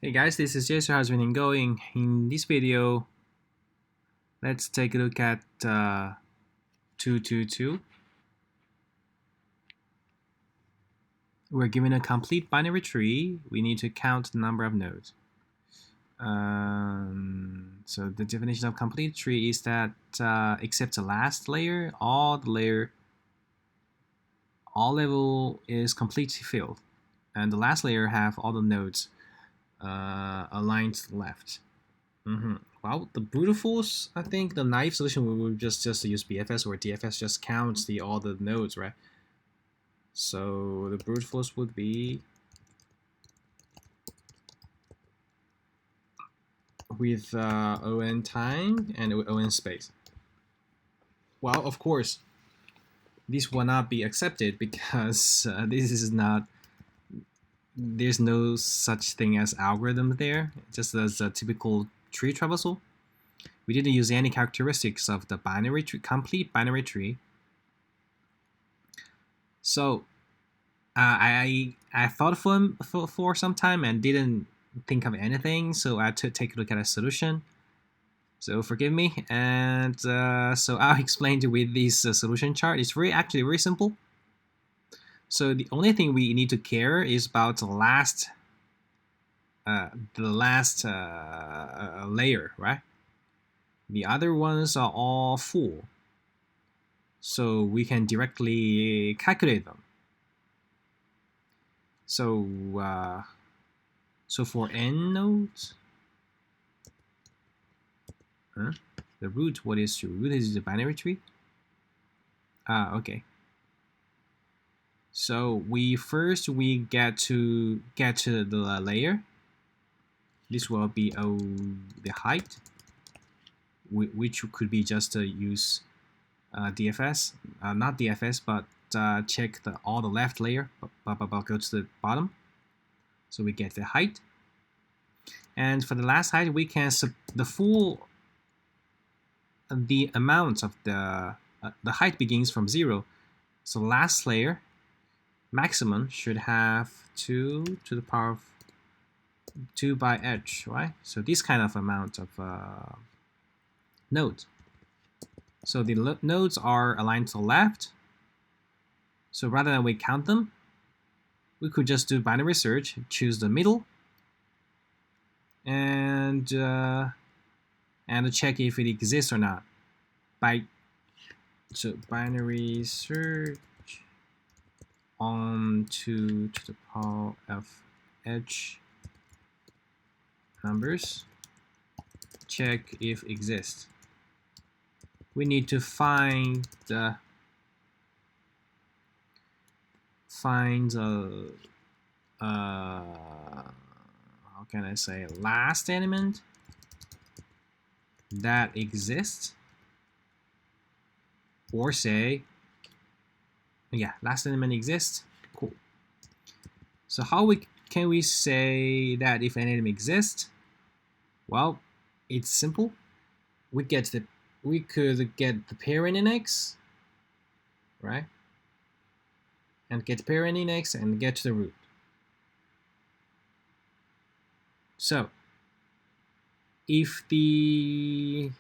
Hey guys, this is JSer. How's everything going? In this video, let's take a look at 222. We're given a complete binary tree. We need to count the number of nodes. So the definition of complete tree is that except the last layer, all level is completely filled, and the last layer have all the nodes aligned to the left. Well, the brute force, I think the naive solution would just use BFS, or DFS just counts all the nodes, right? So the brute force would be with on time and on space. Well, of course, this will not be accepted because this is not. There's no such thing as algorithm there. Just as a typical tree traversal. We didn't use any characteristics of the binary tree, complete binary tree. So I thought for some time and didn't think of anything, so I had to take a look at a solution. So forgive me, and so I'll explain to you with this solution chart. It's actually very simple. So the only thing we need to care is about the last layer, right? The other ones are all full, so we can directly calculate them. So so for n nodes, the root, what is the root? Is the binary tree? Okay. So we get to the layer. This will be the height, which could be just use DFS, not DFS, but check all the left layer, but go to the bottom. So we get the height, and for the last height, we can the amount of the height begins from 0. So last layer maximum should have 2 to the power of 2 by h, right? So this kind of amount of nodes. So the nodes are aligned to the left. So rather than we count them, we could just do binary search, choose the middle, and check if it exists or not. So binary search on 2 to the power of h numbers, check if exists. We need to find the how can I say, last element that exists, or say, yeah, last element exists. Cool. So how can we say that if an element exists? Well, it's simple. We could get the parent index, right? And get the parent index and get to the root. So if the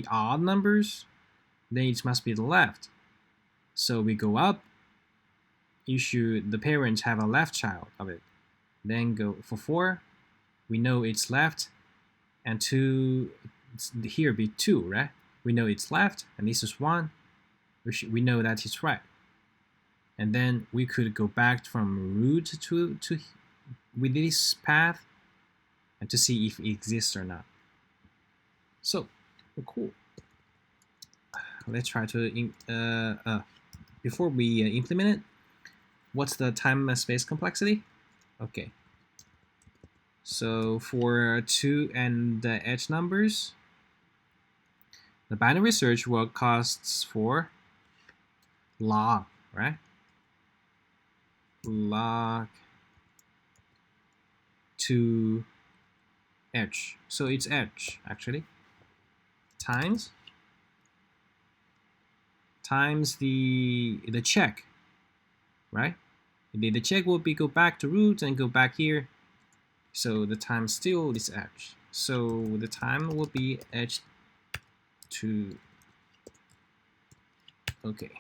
odd numbers, then it must be the left. So we go up, the parents have a left child of it. Then go for 4, we know it's left, and 2, here be 2, right? We know it's left, and this is 1. We know that it's right. And then we could go back from root to with this path and to see if it exists or not. So cool. Let's try to before we implement it. What's the time and space complexity? Okay. So for 2 and the edge numbers, the binary search will costs for log, right? Log 2 edge. So it's edge actually. Times the check, right? The check will be go back to root and go back here. So the time still this edge. So the time will be edge to, okay,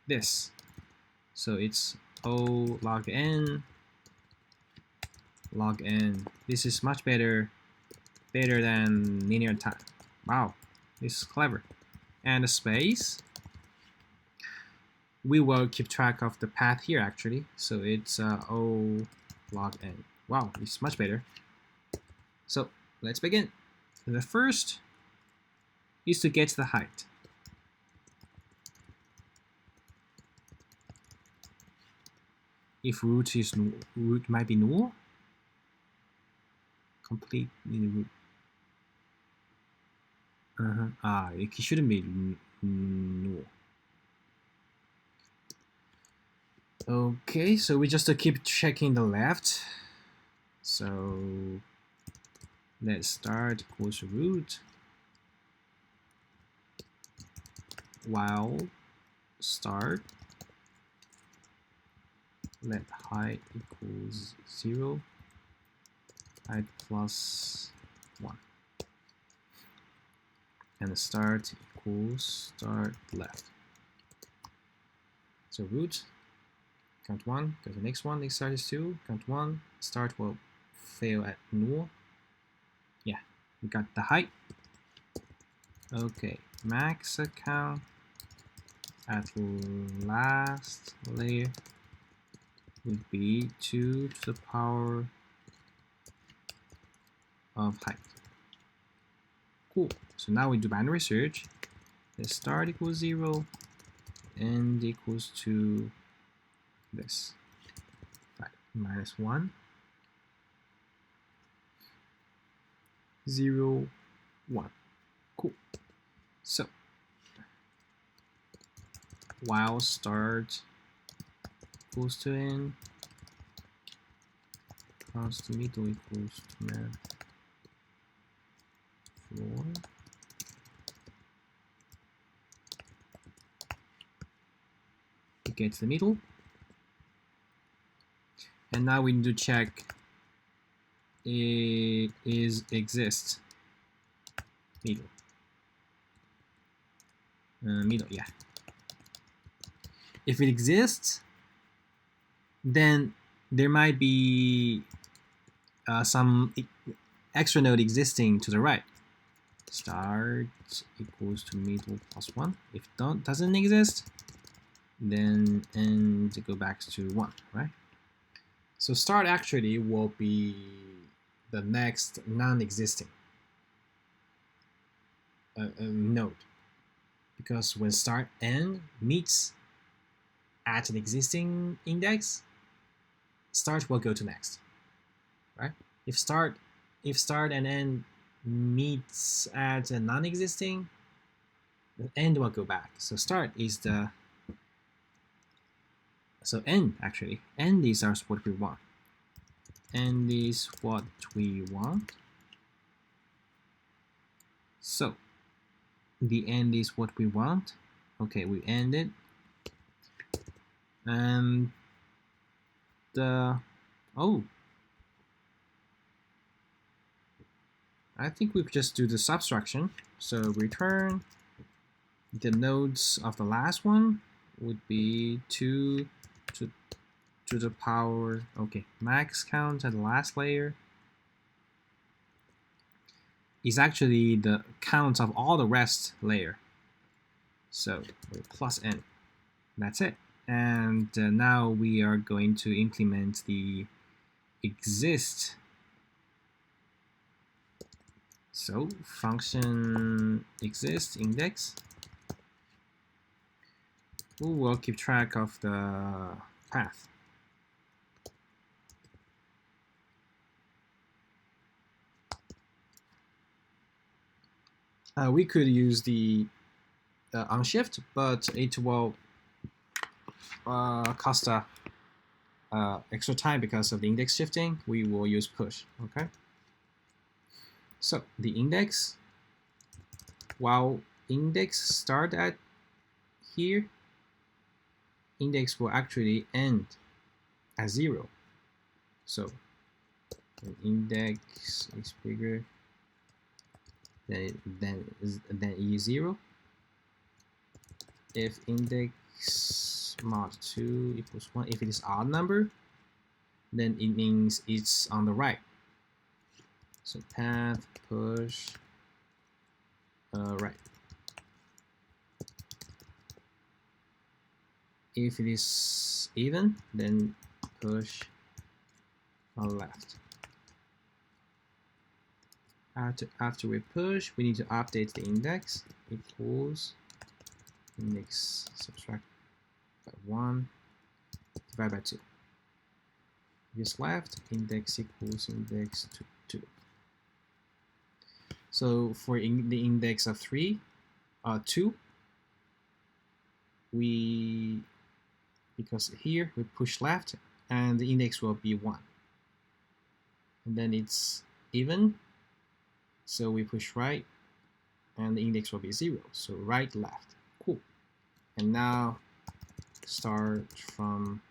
this. So it's O log n log n. This is much better than linear time. Wow, this is clever. And the space, we will keep track of the path here actually. So it's O log n. Wow, it's much better. So let's begin. The first is to get the height. If root is root might be null, complete root. It shouldn't be null. Okay, so we just keep checking the left. So let's start equals root while start let height equals 0, height plus 1, and start equals start left. So root, count 1, go to the next one, next start is 2, count 1, start will fail at null. Yeah, we got the height. Okay, max count at last layer would be 2 to the power of height. Cool. So now we do binary search. Let's start equals 0, end equals to this. Right, minus 1, 0, 1. Cool. So while start equals to n, const middle equals to math floor. We get the middle. And now we need to check it is exists middle. Middle, yeah. If it exists, then there might be some extra node existing to the right. Start equals to middle plus 1. If doesn't exist, then end go back to 1, right? So start actually will be the next non-existing node, because when start end meets at an existing index, start will go to next, right? If start and end meets at a non-existing, the end will go back. So start is the, so end actually, end is what we want. End is what we want. So the end is what we want. Okay, we end it. And oh, I think we just do the subtraction. So return the nodes of the last one would be 2 to the power, okay, max count at the last layer is actually the count of all the rest layer. So plus n, that's it. And now we are going to implement the exist. So function exist index. We will keep track of the path. We could use the unshift, but it will cost extra time because of the index shifting. We will use push, okay? So the index, while index start at here, index will actually end as 0. So when index is bigger than E0, if index mod 2 equals 1, if it is odd number, then it means it's on the right. So path push right. If it is even, then push left. After we push, we need to update the index equals index subtract by 1 divided by 2. If it's left, index equals index to 2. So for the index of 2, because here we push left and the index will be 1. And then it's even, so we push right and the index will be 0. So right, left. Cool. And now start from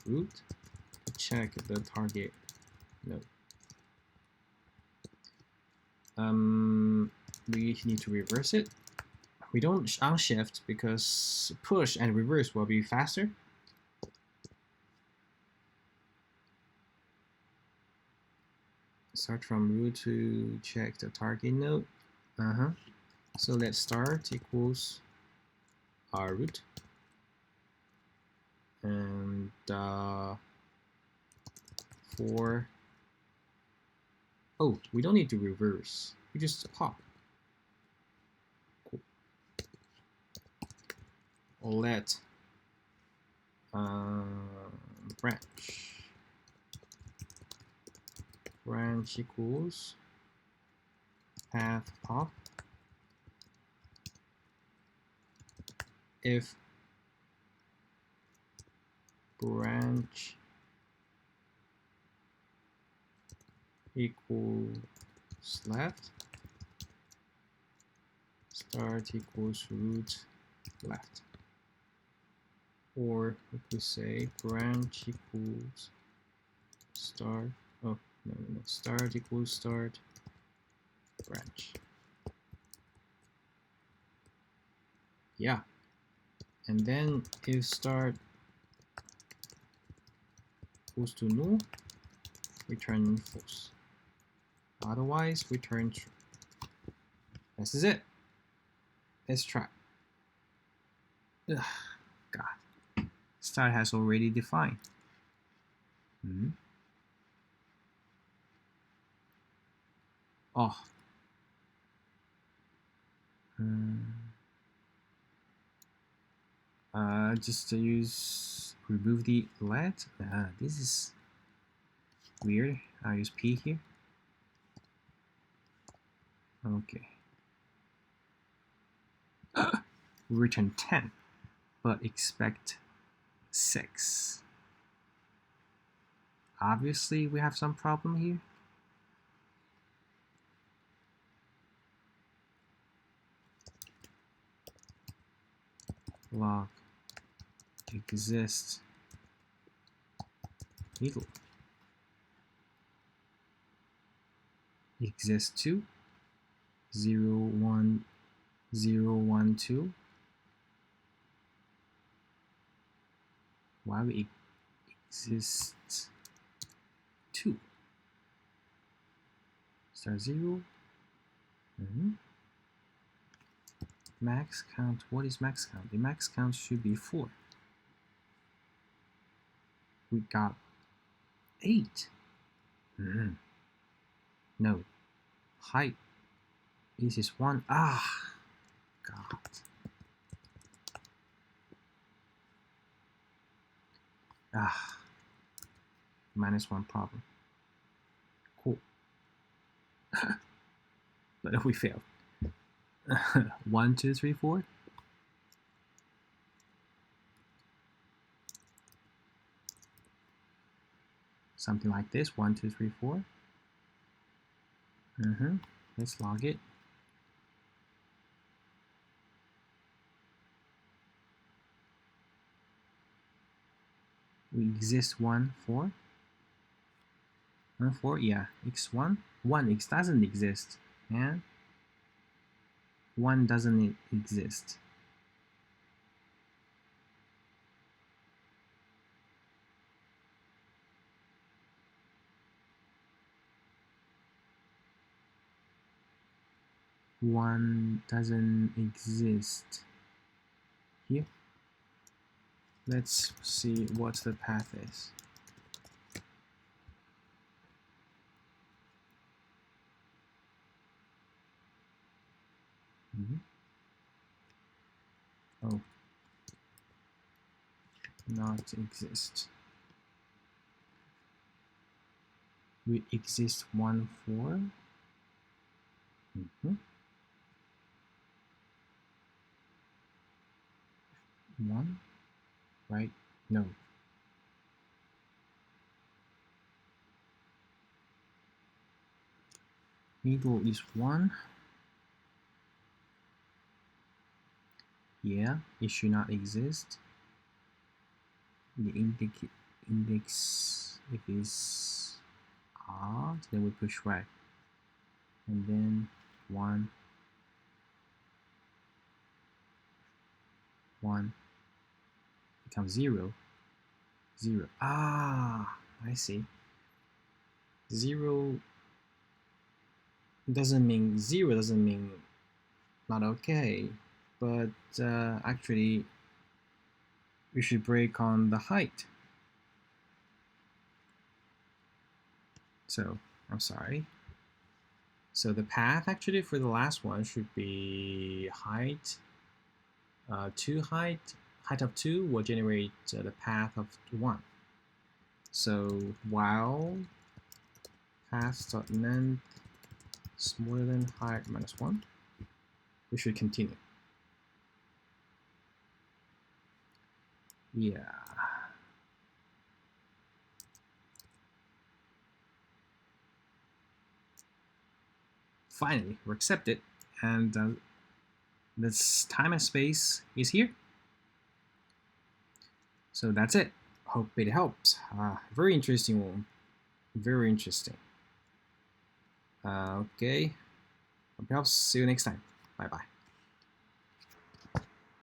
root to check the target node. We need to reverse it. We don't unshift because push and reverse will be faster. Start from root to check the target node. So let's start equals our root. And for, oh, we don't need to reverse. We just pop. Cool. Let branch equals path pop. If branch equals left, start equals root left. Or if we say branch equals start, oh no, start equals start branch. Yeah. And then if start equals to null, return false. Otherwise, return true. This is it. Let's try. Ugh, God. Start has already defined. Oh. Just to remove the let. This is weird. I'll use P here. Okay. We return 10, but expect 6. Obviously, we have some problem here. Log exists middle exists 2 0 1 0 1 2. Why we exist 2 start 0. Max count. What is max count? The max count should be 4. We got 8. No. Height. This is 1. Ah, God. -1 problem. Cool. But we failed. 1 2 3 4. Something like this. 1 2 3 4. Let's log it. we exist 1, 4. 1, 4, yeah, x1. 1 x doesn't exist, and 1 doesn't exist. One doesn't exist here. Let's see what the path is. Oh, not exist. We exist 1, 4. 1, right? No. Middle is 1. Yeah, it should not exist. The index, if is R, then we push right. And then 1, 1 becomes 0. 0. Ah, I see. 0 doesn't mean 0 doesn't mean not okay, but actually we should break on the height. So I'm sorry. So the path actually for the last one should be height. 2 height of 2 will generate the path of 1. So while path.length smaller than height minus 1, we should continue. Yeah. Finally, we're accepted, and this time and space is here. So that's it. Hope it helps. Very interesting one. Very interesting. Okay. Perhaps see you next time. Bye bye.